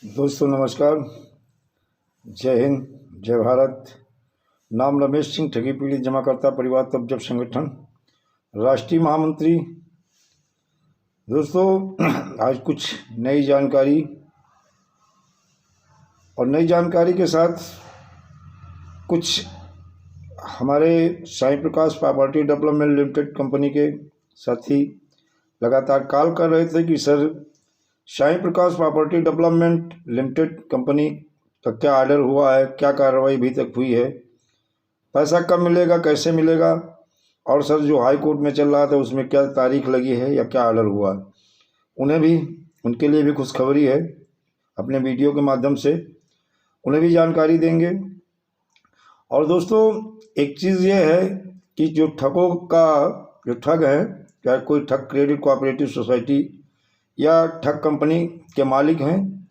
दोस्तों नमस्कार। जय हिंद, जय भारत। नाम रमेश सिंह, ठगी पीड़ित जमाकर्ता परिवार तबजब संगठन, राष्ट्रीय महामंत्री। दोस्तों आज कुछ नई जानकारी और नई जानकारी के साथ कुछ हमारे साई प्रकाश प्रॉपर्टी डेवलपमेंट लिमिटेड कंपनी के साथी लगातार कॉल कर रहे थे कि सर साई प्रकाश प्रॉपर्टी डेवलपमेंट लिमिटेड कंपनी का क्या ऑर्डर हुआ है, क्या कार्रवाई अभी तक हुई है, पैसा कब मिलेगा, कैसे मिलेगा, और सर जो हाई कोर्ट में चल रहा था उसमें क्या तारीख लगी है या क्या ऑर्डर हुआ है। उन्हें भी, उनके लिए भी खुशखबरी है। अपने वीडियो के माध्यम से उन्हें भी जानकारी देंगे। और दोस्तों एक चीज़ ये है कि जो ठगों का जो ठग है, चाहे कोई ठग क्रेडिट कोऑपरेटिव सोसाइटी या ठग कंपनी के मालिक हैं,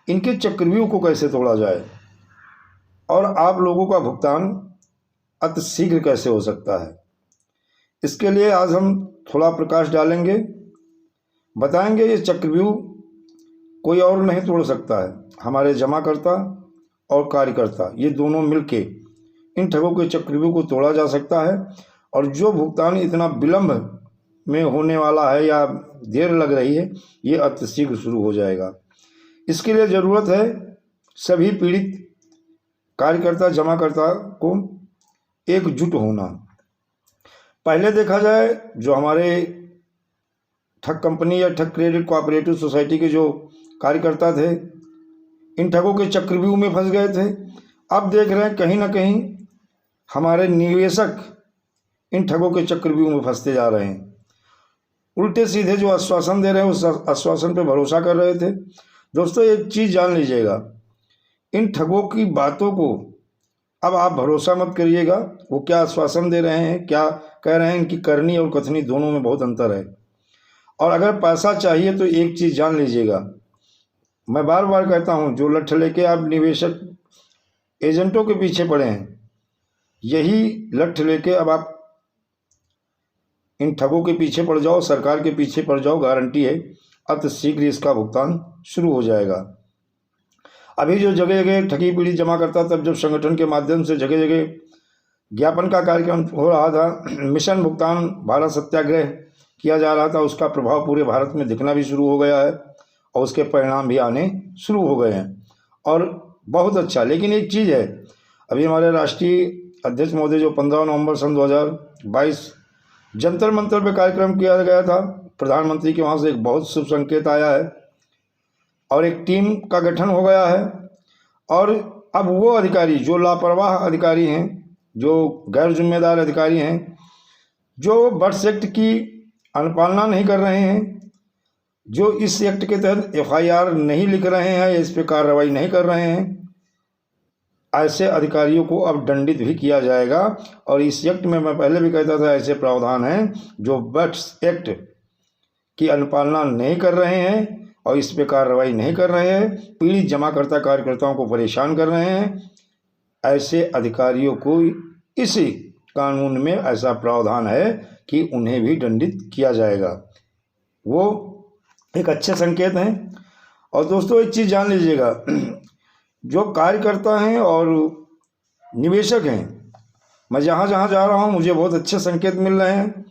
इनके चक्रव्यूह को कैसे तोड़ा जाए और आप लोगों का भुगतान अतिशीघ्र कैसे हो सकता है, इसके लिए आज हम थोड़ा प्रकाश डालेंगे। बताएंगे ये चक्रव्यूह कोई और नहीं तोड़ सकता है, हमारे जमाकर्ता और कार्यकर्ता ये दोनों मिलके इन ठगों के चक्रव्यूह को तोड़ा जा सकता है। और जो भुगतान इतना विलंब में होने वाला है या देर लग रही है, ये अतिशीघ्र शुरू हो जाएगा। इसके लिए ज़रूरत है सभी पीड़ित कार्यकर्ता जमाकर्ता को एकजुट होना। पहले देखा जाए जो हमारे ठग कंपनी या ठग क्रेडिट कोऑपरेटिव सोसाइटी के जो कार्यकर्ता थे, इन ठगों के चक्रव्यूह में फंस गए थे। अब देख रहे हैं कहीं ना कहीं हमारे निवेशक इन ठगों के चक्रव्यूह में फंसते जा रहे हैं। उल्टे सीधे जो आश्वासन दे रहे हैं उस आश्वासन पे भरोसा कर रहे थे। दोस्तों एक चीज़ जान लीजिएगा, इन ठगों की बातों को अब आप भरोसा मत करिएगा। वो क्या आश्वासन दे रहे हैं, क्या कह रहे हैं, इनकी करनी और कथनी दोनों में बहुत अंतर है। और अगर पैसा चाहिए तो एक चीज़ जान लीजिएगा, मैं बार बार कहता हूँ, जो लठ लेके आप निवेशक एजेंटों के पीछे पड़े हैं, यही लठ लेके अब आप इन ठगों के पीछे पड़ जाओ, सरकार के पीछे पड़ जाओ, गारंटी है अतिशीघ्र इसका भुगतान शुरू हो जाएगा। अभी जो जगह जगह ठगी पीड़ित जमाकर्ता तबजब संगठन के माध्यम से जगह जगह ज्ञापन का कार्यक्रम हो रहा था, मिशन भुगतान भारत सत्याग्रह किया जा रहा था, उसका प्रभाव पूरे भारत में दिखना भी शुरू हो गया है और उसके परिणाम भी आने शुरू हो गए हैं और बहुत अच्छा। लेकिन एक चीज़ है, अभी हमारे राष्ट्रीय अध्यक्ष महोदय जो 15 नवंबर सन 2022 जंतर मंतर पे कार्यक्रम किया गया था, प्रधानमंत्री के वहाँ से एक बहुत शुभ संकेत आया है और एक टीम का गठन हो गया है। और अब वो अधिकारी जो लापरवाह अधिकारी हैं, जो गैर जिम्मेदार अधिकारी हैं, जो बर्ड्स एक्ट की अनुपालना नहीं कर रहे हैं, जो इस एक्ट के तहत FIR नहीं लिख रहे हैं, इस पर कार्रवाई नहीं कर रहे हैं, ऐसे अधिकारियों को अब दंडित भी किया जाएगा। और इस एक्ट में मैं पहले भी कहता था, ऐसे प्रावधान हैं जो बर्ड्स एक्ट की अनुपालना नहीं कर रहे हैं और इस पे कार्रवाई नहीं कर रहे हैं, पीड़ित जमाकर्ता कार्यकर्ताओं को परेशान कर रहे हैं, ऐसे अधिकारियों को इसी कानून में ऐसा प्रावधान है कि उन्हें भी दंडित किया जाएगा। वो एक अच्छे संकेत हैं। और दोस्तों एक चीज़ जान लीजिएगा, जो कार्यकर्ता हैं और निवेशक हैं, मैं जहाँ जहाँ जा रहा हूँ मुझे बहुत अच्छे संकेत मिल रहे हैं।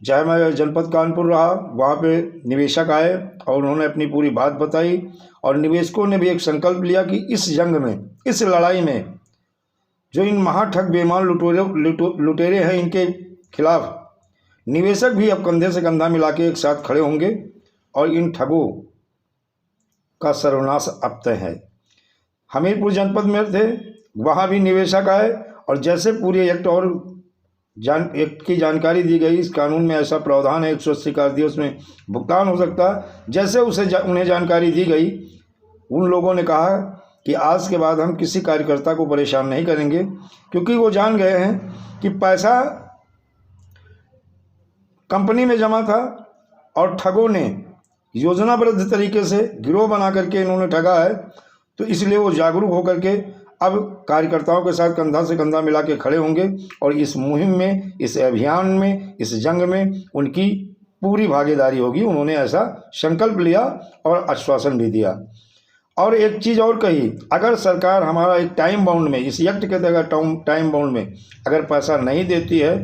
चाहे मैं जनपद कानपुर रहा, वहाँ पे निवेशक आए और उन्होंने अपनी पूरी बात बताई और निवेशकों ने भी एक संकल्प लिया कि इस जंग में, इस लड़ाई में जो इन महाठग बेईमान लुटेरे हैं, इनके खिलाफ निवेशक भी अब कंधे से कंधा मिला के एक साथ खड़े होंगे और इन ठगों का सर्वनाश अब तय है। हमीरपुर जनपद में थे, वहाँ भी निवेशक आए और जैसे पूरे एक्ट और एक्ट की जानकारी दी गई, इस कानून में ऐसा प्रावधान है 180 कार्य दिवस में भुगतान हो सकता है, जैसे उन्हें जानकारी दी गई, उन लोगों ने कहा कि आज के बाद हम किसी कार्यकर्ता को परेशान नहीं करेंगे, क्योंकि वो जान गए हैं कि पैसा कंपनी में जमा था और ठगों ने योजनाबद्ध तरीके से गिरोह बना करके इन्होंने ठगा है। तो इसलिए वो जागरूक होकर के अब कार्यकर्ताओं के साथ कंधा से कंधा मिला के खड़े होंगे और इस मुहिम में, इस अभियान में, इस जंग में उनकी पूरी भागीदारी होगी। उन्होंने ऐसा संकल्प लिया और आश्वासन भी दिया। और एक चीज़ और कही, अगर सरकार हमारा एक टाइम बाउंड में, इस एक्ट के तहत टाइम बाउंड में अगर पैसा नहीं देती है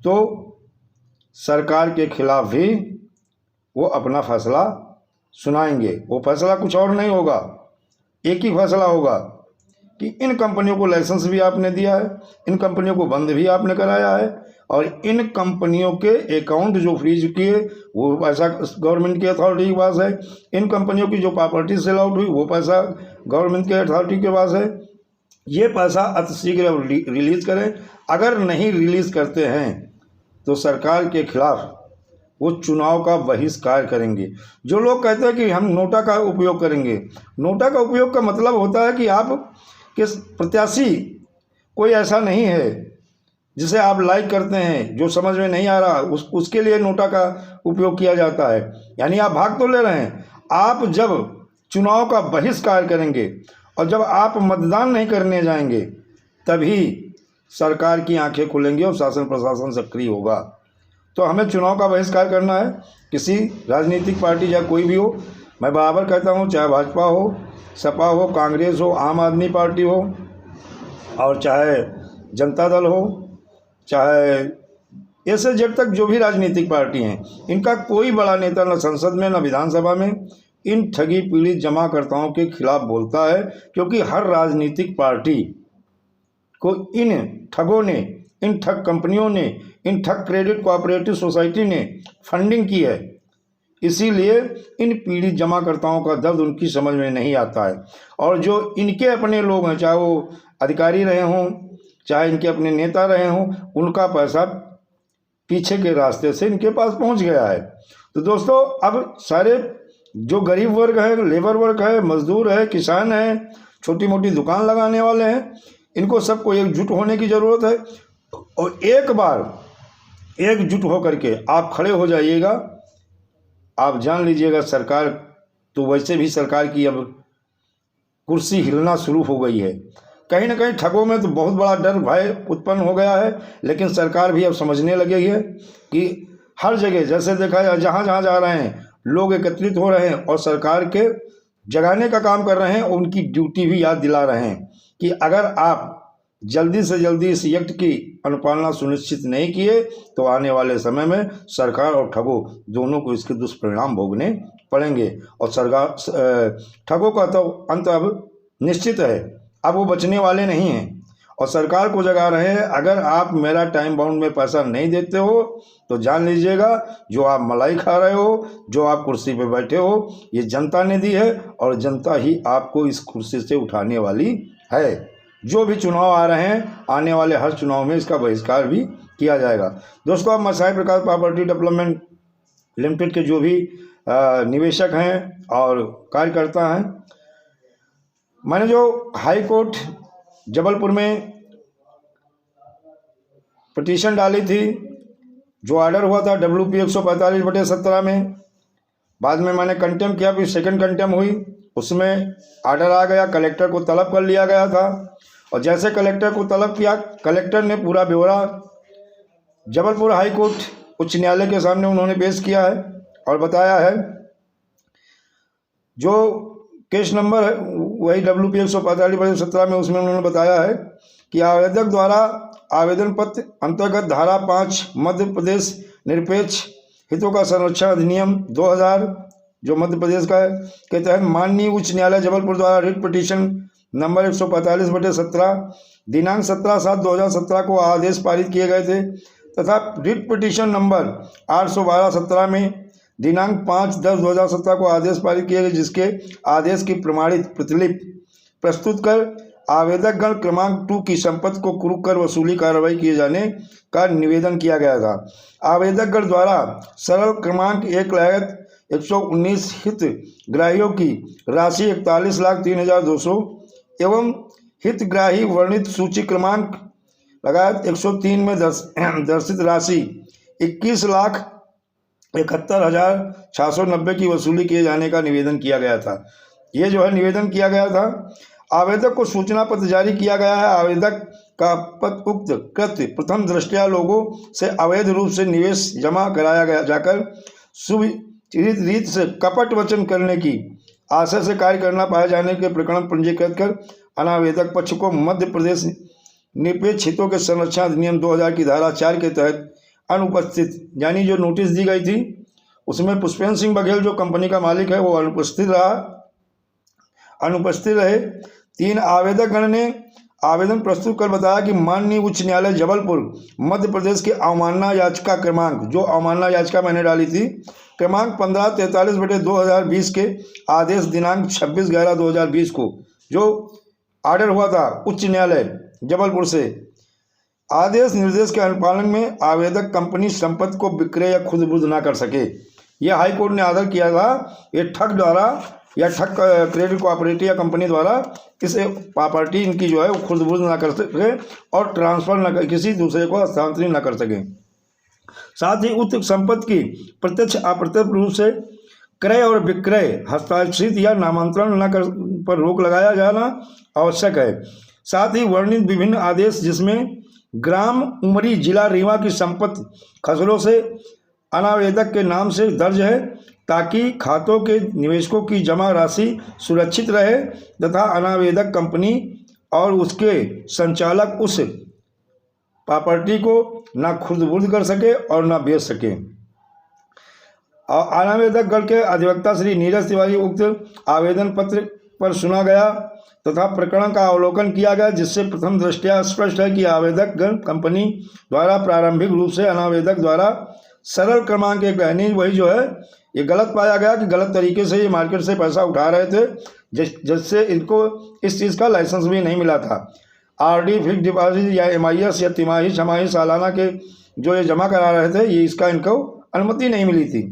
तो सरकार के खिलाफ भी वो अपना फैसला सुनाएंगे। वो फैसला कुछ और नहीं होगा, एक ही फैसला होगा कि इन कंपनियों को लाइसेंस भी आपने दिया है, इन कंपनियों को बंद भी आपने कराया है, और इन कंपनियों के अकाउंट जो फ्रीज किए वो पैसा गवर्नमेंट की अथॉरिटी के पास है, इन कंपनियों की जो प्रॉपर्टी सेल आउट हुई वो पैसा गवर्नमेंट के अथॉरिटी के पास है। ये पैसा अतिशीघ्र रिलीज़ करें। अगर नहीं रिलीज़ करते हैं तो सरकार के खिलाफ वो चुनाव का बहिष्कार करेंगे। जो लोग कहते हैं कि हम नोटा का उपयोग करेंगे, नोटा का उपयोग का मतलब होता है कि आप के प्रत्याशी कोई ऐसा नहीं है जिसे आप लाइक करते हैं, जो समझ में नहीं आ रहा उसके लिए नोटा का उपयोग किया जाता है। यानी आप भाग तो ले रहे हैं, आप जब चुनाव का बहिष्कार करेंगे और जब आप मतदान नहीं करने जाएंगे तभी सरकार की आंखें खुलेंगी और शासन प्रशासन सक्रिय होगा। तो हमें चुनाव का बहिष्कार करना है, किसी राजनीतिक पार्टी या कोई भी हो। मैं बराबर कहता हूँ, चाहे भाजपा हो, सपा हो, कांग्रेस हो, आम आदमी पार्टी हो, और चाहे जनता दल हो, चाहे ऐसे जब तक जो भी राजनीतिक पार्टी हैं, इनका कोई बड़ा नेता न संसद में न विधानसभा में इन ठगी पीड़ित जमाकर्ताओं के खिलाफ बोलता है, क्योंकि हर राजनीतिक पार्टी को इन ठगों ने, इन ठग कंपनियों ने, इन ठग क्रेडिट कोऑपरेटिव सोसाइटी ने फंडिंग की है। इसीलिए इन पीड़ित जमाकर्ताओं का दर्द उनकी समझ में नहीं आता है, और जो इनके अपने लोग हैं, चाहे वो अधिकारी रहे हों, चाहे इनके अपने नेता रहे हों, उनका पैसा पीछे के रास्ते से इनके पास पहुंच गया है। तो दोस्तों, अब सारे जो गरीब वर्ग है, लेबर वर्ग है, मजदूर है, किसान है, छोटी मोटी दुकान लगाने वाले हैं, इनको सबको एकजुट होने की ज़रूरत है। और एक बार एकजुट होकर के आप खड़े हो जाइएगा। आप जान लीजिएगा, सरकार तो वैसे भी सरकार की अब कुर्सी हिलना शुरू हो गई है। कहीं ना कहीं ठगों में तो बहुत बड़ा डर भय उत्पन्न हो गया है, लेकिन सरकार भी अब समझने लगी है कि हर जगह जैसे देखा जाए, जहाँ जहाँ जा रहे हैं लोग एकत्रित हो रहे हैं और सरकार के जगाने का काम कर रहे हैं, उनकी ड्यूटी भी याद दिला रहे हैं कि अगर आप जल्दी से जल्दी इस एक्ट की अनुपालना सुनिश्चित नहीं किए तो आने वाले समय में सरकार और ठगों दोनों को इसके दुष्परिणाम भोगने पड़ेंगे। और सरकार ठगों का तो अंत अब निश्चित है, अब वो बचने वाले नहीं हैं और सरकार को जगा रहे हैं। अगर आप मेरा टाइम बाउंड में पैसा नहीं देते हो तो जान लीजिएगा, जो आप मलाई खा रहे हो, जो आप कुर्सी पे बैठे हो, ये जनता ने दी है और जनता ही आपको इस कुर्सी से उठाने वाली है। जो भी चुनाव आ रहे हैं, आने वाले हर चुनाव में इसका बहिष्कार भी किया जाएगा। दोस्तों, अब साई प्रकाश प्रॉपर्टी डेवलपमेंट लिमिटेड के जो भी निवेशक हैं और कार्यकर्ता हैं, मैंने जो हाई कोर्ट जबलपुर में पिटीशन डाली थी, जो ऑर्डर हुआ था WP 145/17 में, बाद में मैंने कंटेम किया, फिर सेकंड कंटेम हुई, उसमें ऑर्डर आ गया, कलेक्टर को तलब कर लिया गया था। और जैसे कलेक्टर को तलब किया, कलेक्टर ने पूरा ब्यौरा जबलपुर हाई कोर्ट उच्च न्यायालय के सामने उन्होंने पेश किया है और बताया है। जो केस नंबर है वही WP 145/17 में, उसमें उन्होंने बताया है कि आवेदक द्वारा आवेदन पत्र अंतर्गत धारा 5 मध्य प्रदेश निरपेक्ष हितों का संरक्षण अधिनियम 2000 जो मध्य प्रदेश का है के तहत माननीय उच्च न्यायालय जबलपुर द्वारा रिट पिटीशन नंबर 145/17 दिनांक 17/7/2017 को आदेश पारित किए गए थे, तथा रिट पिटीशन नंबर 812/17 में दिनांक 5/10/2017 को आदेश पारित किए गए, जिसके आदेश की प्रमाणित प्रतिलिपि प्रस्तुत कर आवेदक गण क्रमांक 2 की संपत्ति को कुर्क कर वसूली कार्रवाई किए जाने का निवेदन किया गया था। आवेदक गण द्वारा सरल क्रमांक 1,119 हितग्राहियों की राशि 41,03,200 एवं हितग्राही वर्णित सूची क्रमांक लगायत 103 में दर्शित राशि 21,71,690 की वसूली किए जाने का निवेदन किया गया था। ये जो है निवेदन किया गया था। आवेदक को सूचना पत्र जारी किया गया है। आवेदक का उक्त कृत्य प्रथम दृष्टया लोगों से अवैध रूप से निवेश जमा कराया गया जाकर शुभ रीत से कपट वचन करने की आशय से कार्य करना पाए जाने के प्रकरण पंजीकृत कर अनावेदक पक्ष को मध्य प्रदेश निरपेक्ष हितों के संरक्षण अधिनियम 2000 की धारा 4 के तहत अनुपस्थित, यानी जो नोटिस दी गई थी उसमें पुष्पेंद्र सिंह बघेल जो कंपनी का मालिक है वो अनुपस्थित रहे। 3 आवेदक गण ने आवेदन प्रस्तुत कर बताया कि माननीय उच्च न्यायालय जबलपुर मध्य प्रदेश की अवमानना याचिका क्रमांक, जो अवमानना याचिका मैंने डाली थी, क्रमांक 1543/2020 के आदेश दिनांक 26/11/2020 को जो ऑर्डर हुआ था उच्च न्यायालय जबलपुर से, आदेश निर्देश के अनुपालन में आवेदक कंपनी संपत्ति को विक्रय या खुद बुर्द न कर सके। यह हाई कोर्ट ने आदेश किया था ये ठग द्वारा या ठग क्रेडिट कोऑपरेटिव या कंपनी द्वारा इसे प्रॉपर्टी इनकी जो है वो खुद बुर्द न कर सके और ट्रांसफर न कर, किसी दूसरे को हस्तांतरित न कर सके। साथ ही उक्त संपत्ति की प्रत्यक्ष अप्रत्यक्ष रूप से क्रय और विक्रय, हस्तांतरित या नामांतरण न कर पर रोक लगाया जाना आवश्यक है। साथ ही वर्णित विभिन्न आदेश जिसमें ग्राम उमरी जिला रीवा की संपत्ति खसरों से अनावेदक के नाम से दर्ज है ताकि खातों के निवेशकों की जमा राशि सुरक्षित रहे तथा अनावेदक कंपनी और उसके संचालक उस प्रॉपर्टी को न खुद बुर्द कर सके और न बेच सके। अनावेदक गण के अधिवक्ता श्री नीरज तिवारी उक्त आवेदन पत्र पर सुना गया तथा प्रकरण का अवलोकन किया गया, जिससे प्रथम दृष्टया स्पष्ट है कि आवेदक गण कंपनी द्वारा प्रारंभिक रूप से अनावेदक द्वारा सरल क्रमांक एक यानी वही जो है ये गलत पाया गया कि गलत तरीके से ये मार्केट से पैसा उठा रहे थे, जिससे इनको इस चीज़ का लाइसेंस भी नहीं मिला था। आरडी, फिक्स डिपॉजिट या एमआईएस या तिमाही छमाही सालाना के जो ये जमा करा रहे थे ये इसका इनको अनुमति नहीं मिली थी।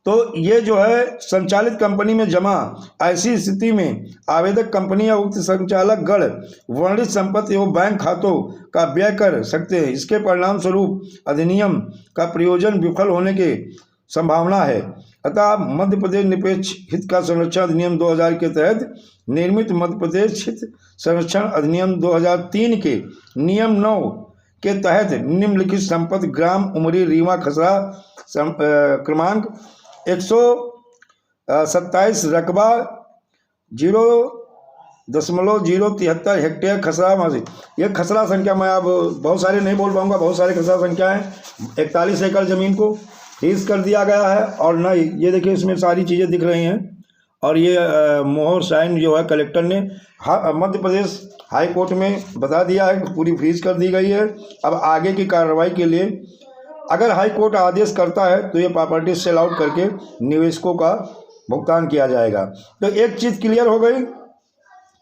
तो ये जो है संचालित कंपनी में जमा, ऐसी स्थिति में आवेदक कंपनी या उक्त संचालक गण वर्णित संपत्ति एवं बैंक खातों का व्यय कर सकते हैं। इसके परिणाम स्वरूप अधिनियम का प्रयोजन विफल होने की संभावना है। अतः मध्य प्रदेश निरपेक्ष हित का संरक्षण अधिनियम 2000 के तहत निर्मित मध्य प्रदेश हित संरक्षण अधिनियम 2003 के नियम 9 के तहत निम्नलिखित संपत्ति ग्राम उमरी रीवा खसरा क्रमांक 127 रकबा 0.073 हेक्टेयर खसरा मासी। ये खसरा संख्या मैं अब बहुत सारे नहीं बोल पाऊंगा, बहुत सारे खसरा संख्या है। 41 एकड़ ज़मीन को लीज कर दिया गया है और न ये देखिए इसमें सारी चीज़ें दिख रही हैं और ये मोहर साइन जो है कलेक्टर ने मध्य प्रदेश हाई कोर्ट में बता दिया है, पूरी फ्रीज कर दी गई है। अब आगे की कार्रवाई के लिए अगर हाई कोर्ट आदेश करता है तो ये प्रॉपर्टी सेल आउट करके निवेशकों का भुगतान किया जाएगा। तो एक चीज़ क्लियर हो गई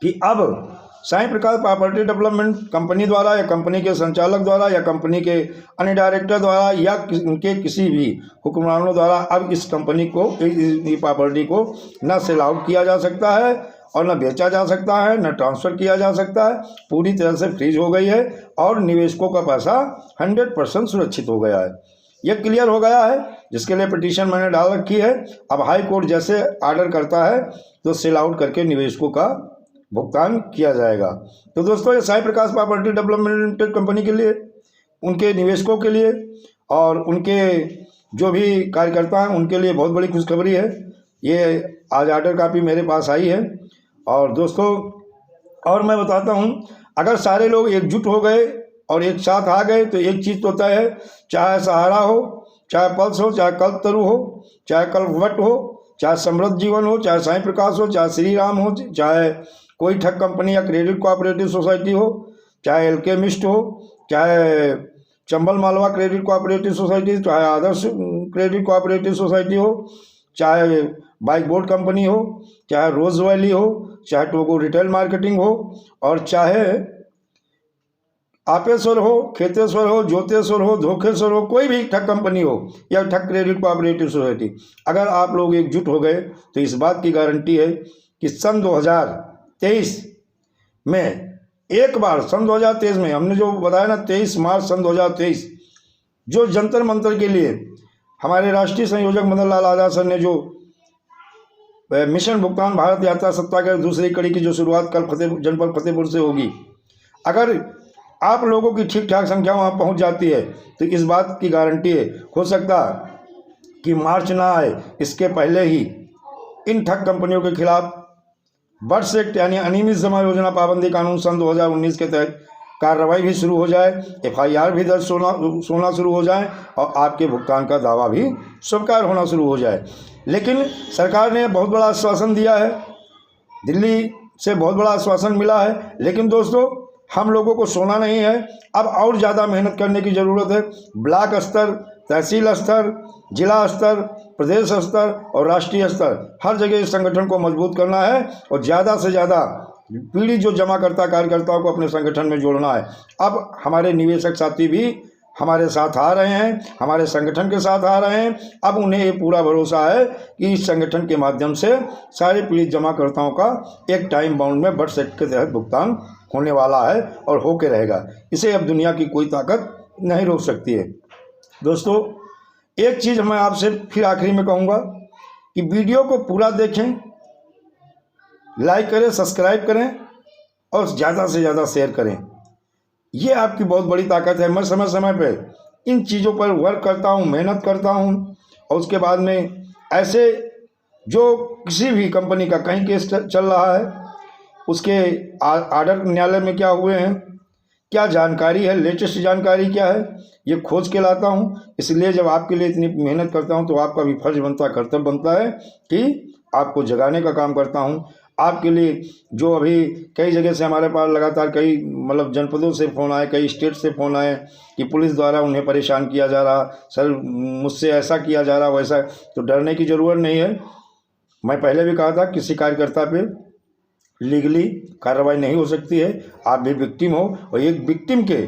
कि अब साई प्रकाश प्रॉपर्टी डेवलपमेंट कंपनी द्वारा या कंपनी के संचालक द्वारा या कंपनी के अन्य डायरेक्टर द्वारा या उनके किसी भी हुक्मरानों द्वारा अब इस कंपनी को, इस प्रॉपर्टी को न सेल आउट किया जा सकता है और न बेचा जा सकता है, न ट्रांसफ़र किया जा सकता है। पूरी तरह से फ्रीज हो गई है और निवेशकों का पैसा 100% सुरक्षित हो गया है। ये क्लियर हो गया है, जिसके लिए पिटीशन मैंने डाल रखी है। अब हाई कोर्ट जैसे ऑर्डर करता है तो सेल आउट करके निवेशकों का भुगतान किया जाएगा। तो दोस्तों ये साई प्रकाश प्रॉपर्टी डेवलपमेंट लिमिटेड कंपनी के लिए, उनके निवेशकों के लिए और उनके जो भी कार्यकर्ता हैं उनके लिए बहुत बड़ी खुशखबरी है। ये आज ऑर्डर कापी मेरे पास आई है। और दोस्तों और मैं बताता हूँ, अगर सारे लोग एकजुट हो गए और एक साथ आ गए तो एक चीज़ तो तय है, चाहे सहारा हो, चाहे पल्स हो, चाहे कल्पतरु हो, चाहे कल्पवट हो, चाहे समृद्ध जीवन हो, चाहे साई प्रकाश हो, चाहे श्री राम हो, चाहे कोई ठग कंपनी या क्रेडिट कोऑपरेटिव सोसाइटी हो, चाहे एल्केमिस्ट हो, चाहे Chambal Malwa credit cooperative society, चाहे आदर्श क्रेडिट कोऑपरेटिव सोसाइटी हो, चाहे बाइक बोर्ड कंपनी हो, चाहे रोज वैली हो, चाहे टोगो रिटेल मार्केटिंग हो और चाहे आपेश्वर हो, खेतेश्वर हो, ज्योतेश्वर हो, धोखेश्वर हो, कोई भी ठग कंपनी हो या ठग क्रेडिट कोऑपरेटिव सोसाइटी, अगर आप लोग एकजुट हो गए तो इस बात की गारंटी है कि सन 2023 में एक बार, सन 2023 में हमने जो बताया ना 23 मार्च सन 2023, जो जंतर मंतर के लिए हमारे राष्ट्रीय संयोजक मदन लाल आज़ाद सर ने जो मिशन भुगतान भारत यात्रा सप्ताह की दूसरी कड़ी की जो शुरुआत कल जनपद फतेहपुर से होगी, अगर आप लोगों की ठीक ठाक संख्या वहाँ पहुँच जाती है तो इस बात की गारंटी है, हो सकता कि मार्च ना आए, इसके पहले ही इन ठग कंपनियों के खिलाफ बर्ड्स एक्ट यानी अनियमित जमा योजना पाबंदी कानून सन 2019 के तहत कार्रवाई भी शुरू हो जाए, FIR भी दर्ज होना शुरू हो जाए और आपके भुगतान का दावा भी स्वीकार होना शुरू हो जाए। लेकिन सरकार ने बहुत बड़ा आश्वासन दिया है, दिल्ली से बहुत बड़ा आश्वासन मिला है, लेकिन दोस्तों हम लोगों को सोना नहीं है। अब और ज़्यादा मेहनत करने की ज़रूरत है। ब्लॉक स्तर, तहसील स्तर, जिला स्तर, प्रदेश स्तर और राष्ट्रीय स्तर, हर जगह इस संगठन को मजबूत करना है और ज़्यादा से ज़्यादा पीड़ित जो जमाकर्ता कार्यकर्ताओं को अपने संगठन में जोड़ना है। अब हमारे निवेशक साथी भी हमारे साथ आ रहे हैं, हमारे संगठन के साथ आ रहे हैं। अब उन्हें ये पूरा भरोसा है कि इस संगठन के माध्यम से सारे पीड़ित जमाकर्ताओं का एक टाइम बाउंड में बर्ड्स एक्ट के तहत भुगतान होने वाला है और होके रहेगा। इसे अब दुनिया की कोई ताकत नहीं रोक सकती है। दोस्तों एक चीज़ मैं आपसे फिर आखिरी में कहूँगा कि वीडियो को पूरा देखें, लाइक करें, सब्सक्राइब करें और ज़्यादा से ज़्यादा शेयर करें। ये आपकी बहुत बड़ी ताकत है। मैं समय समय पे इन चीज़ों पर वर्क करता हूँ, मेहनत करता हूँ और उसके बाद में ऐसे जो किसी भी कंपनी का कहीं केस चल रहा है, उसके आर्डर न्यायालय में क्या हुए हैं, क्या जानकारी है, लेटेस्ट जानकारी क्या है, ये खोज के लाता हूँ। इसलिए जब आपके लिए इतनी मेहनत करता हूँ तो आपका भी फर्ज बनता, कर्तव्य बनता है कि आपको जगाने का काम करता हूँ। आपके लिए जो अभी कई जगह से हमारे पास लगातार कई मतलब जनपदों से फ़ोन आए, कई स्टेट से फ़ोन आए कि पुलिस द्वारा उन्हें परेशान किया जा रहा, सर मुझसे ऐसा किया जा रहा, वैसा। तो डरने की ज़रूरत नहीं है। मैं पहले भी कहा था किसी कार्यकर्ता पे लीगली कार्रवाई नहीं हो सकती है। आप भी विक्टिम हो और एक विक्टिम के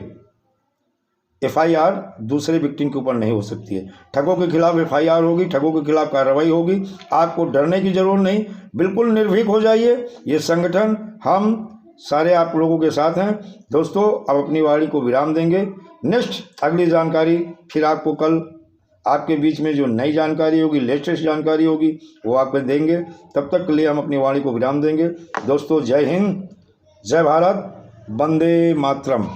FIR दूसरे विक्टिम के ऊपर नहीं हो सकती है। ठगों के खिलाफ FIR होगी, ठगों के खिलाफ कार्रवाई होगी। आपको डरने की ज़रूरत नहीं, बिल्कुल निर्भीक हो जाइए। ये संगठन हम सारे आप लोगों के साथ हैं। दोस्तों अब अपनी वाणी को विराम देंगे। नेक्स्ट अगली जानकारी फिर आपको कल आपके बीच में जो नई जानकारी होगी, लेटेस्ट जानकारी होगी, वो आपको देंगे। तब तक के लिए हम अपनी वाणी को विराम देंगे। दोस्तों जय हिंद, जय भारत, वंदे मातरम।